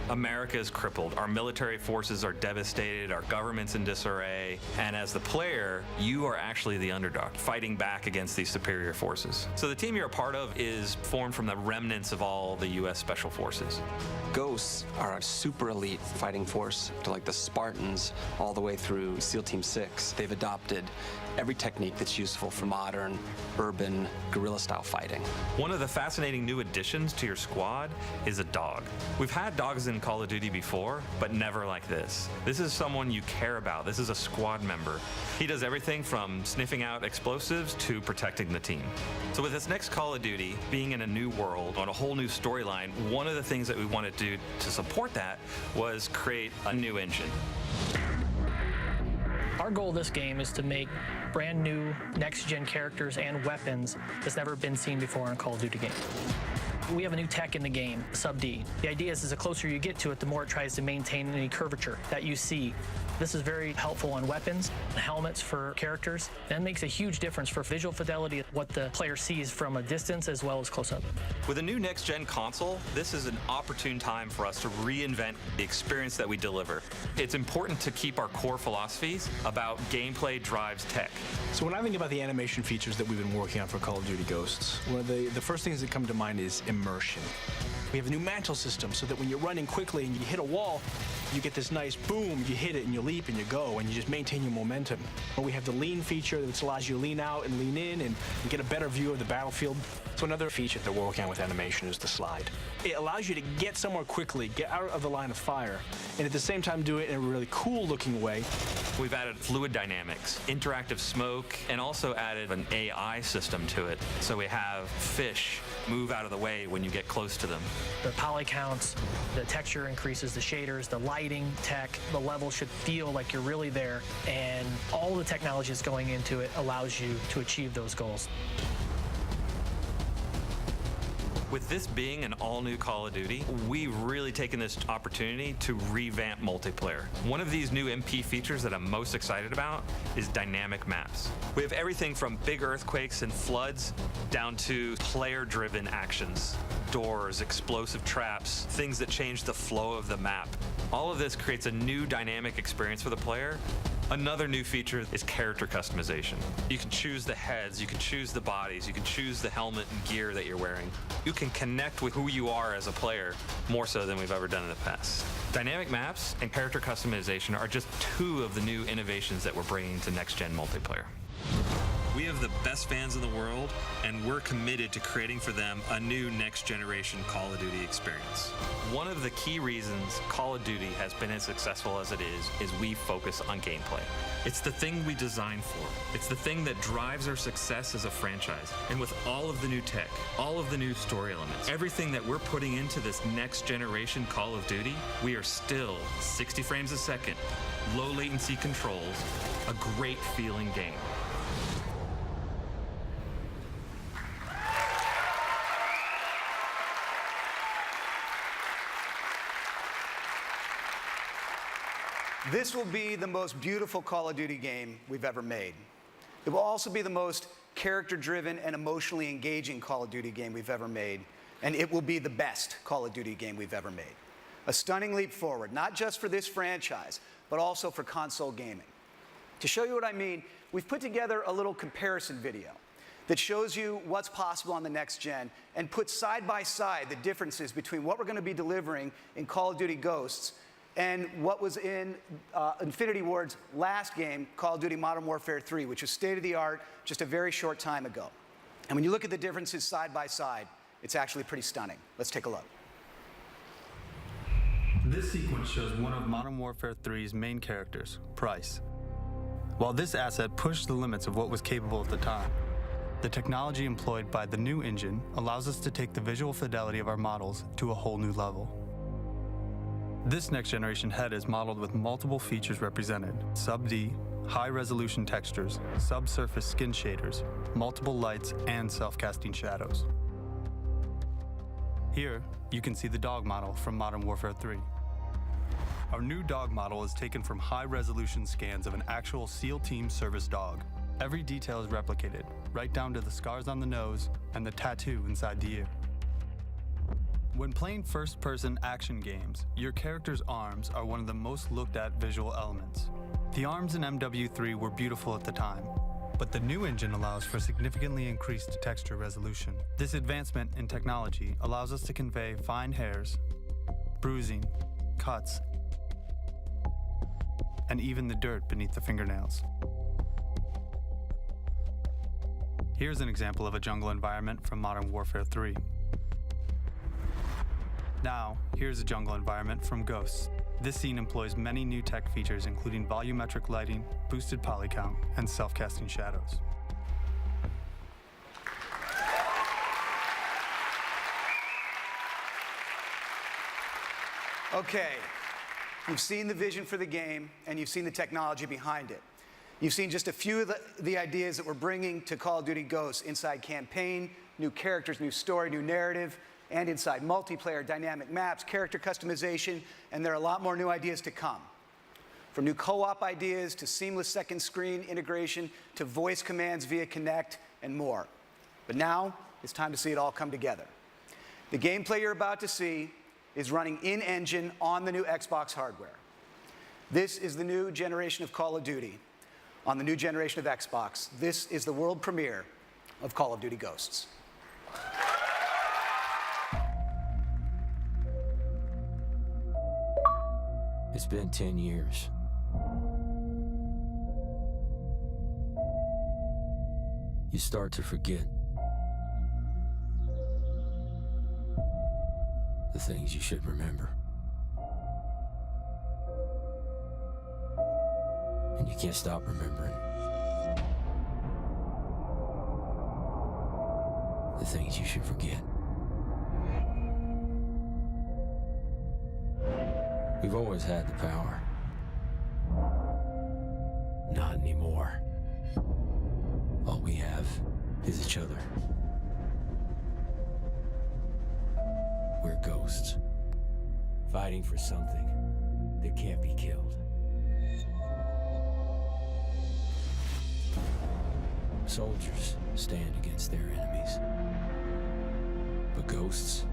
America is crippled. Our military forces are devastated, our government's in disarray, and as the player, you are actually the underdog, fighting back against these superior forces. So the team you're a part of is formed from the remnants of all the U.S. Special Forces. Ghosts are a super elite fighting force, to like the Spartans all the way through SEAL Team 6. They've adopted every technique that's useful for modern, urban, guerrilla-style fighting. One of the fascinating new additions to your squad is a dog. We've had dogs in Call of Duty before, but never like this. This is someone you care about. This is a squad member. He does everything from sniffing out explosives to protecting the team. So with this next Call of Duty, being in a new world, on a whole new storyline, one of the things that we wanted to do to support that was create a new engine. Our goal of this game is to make brand new next-gen characters and weapons that's never been seen before in a Call of Duty game. We have a new tech in the game, Sub-D. The idea is the closer you get to it, the more it tries to maintain any curvature that you see. This is very helpful on weapons, helmets for characters. That makes a huge difference for visual fidelity, what the player sees from a distance as well as close up. With a new next-gen console, this is an opportune time for us to reinvent the experience that we deliver. It's important to keep our core philosophies about gameplay drives tech. So when I think about the animation features that we've been working on for Call of Duty Ghosts, one of the first things that come to mind is immersion. We have a new mantle system so that when you're running quickly and you hit a wall, you get this nice boom, you hit it and you leap and you go and you just maintain your momentum. Or we have the lean feature that allows you to lean out and lean in and get a better view of the battlefield. So another feature that we're working on with animation is the slide. It allows you to get somewhere quickly, get out of the line of fire, and at the same time do it in a really cool looking way. We've added fluid dynamics, interactive smoke, and also added an AI system to it. So we have fish move out of the way when you get close to them. The poly counts, the texture increases, the shaders, the lighting tech, the level should feel like you're really there, and all the technology that's going into it allows you to achieve those goals. With this being an all-new Call of Duty, we've really taken this opportunity to revamp multiplayer. One of these new MP features that I'm most excited about is dynamic maps. We have everything from big earthquakes and floods down to player-driven actions. Doors, explosive traps, things that change the flow of the map. All of this creates a new dynamic experience for the player. Another new feature is character customization. You can choose the heads, you can choose the bodies, you can choose the helmet and gear that you're wearing. You can connect with who you are as a player more so than we've ever done in the past. Dynamic maps and character customization are just two of the new innovations that we're bringing to next-gen multiplayer. We have the best fans in the world, and we're committed to creating for them a new next-generation Call of Duty experience. One of the key reasons Call of Duty has been as successful as it is we focus on gameplay. It's the thing we designed for. It's the thing that drives our success as a franchise. And with all of the new tech, all of the new story elements, everything that we're putting into this next-generation Call of Duty, we are still 60 frames a second, low latency controls, a great feeling game. This will be the most beautiful Call of Duty game we've ever made. It will also be the most character-driven and emotionally engaging Call of Duty game we've ever made, and it will be the best Call of Duty game we've ever made. A stunning leap forward, not just for this franchise, but also for console gaming. To show you what I mean, we've put together a little comparison video that shows you what's possible on the next gen and puts side by side the differences between what we're going to be delivering in Call of Duty Ghosts and what was in Infinity Ward's last game, Call of Duty Modern Warfare 3, which was state-of-the-art just a very short time ago. And when you look at the differences side by side, it's actually pretty stunning. Let's take a look. This sequence shows one of Modern Warfare 3's main characters, Price. While this asset pushed the limits of what was capable at the time, the technology employed by the new engine allows us to take the visual fidelity of our models to a whole new level. This next-generation head is modeled with multiple features represented: Sub-D, high-resolution textures, subsurface skin shaders, multiple lights, and self-casting shadows. Here, you can see the dog model from Modern Warfare 3. Our new dog model is taken from high-resolution scans of an actual SEAL Team service dog. Every detail is replicated, right down to the scars on the nose and the tattoo inside the ear. When playing first-person action games, your character's arms are one of the most looked at visual elements. The arms in MW3 were beautiful at the time, but the new engine allows for significantly increased texture resolution. This advancement in technology allows us to convey fine hairs, bruising, cuts, and even the dirt beneath the fingernails. Here's an example of a jungle environment from Modern Warfare 3. Now, here's a jungle environment from Ghosts. This scene employs many new tech features, including volumetric lighting, boosted poly count, and self-casting shadows. Okay, you've seen the vision for the game, and you've seen the technology behind it. You've seen just a few of the ideas that we're bringing to Call of Duty Ghosts inside campaign, new characters, new story, new narrative, and inside multiplayer, dynamic maps, character customization, and there are a lot more new ideas to come. From new co-op ideas to seamless second screen integration to voice commands via Kinect and more. But now it's time to see it all come together. The gameplay you're about to see is running in-engine on the new Xbox hardware. This is the new generation of Call of Duty on the new generation of Xbox. This is the world premiere of Call of Duty Ghosts. It's been 10 years. You start to forget the things you should remember. And you can't stop remembering the things you should forget. We've always had the power. Not anymore. All we have is each other. We're ghosts, fighting for something that can't be killed. Soldiers stand against their enemies, but ghosts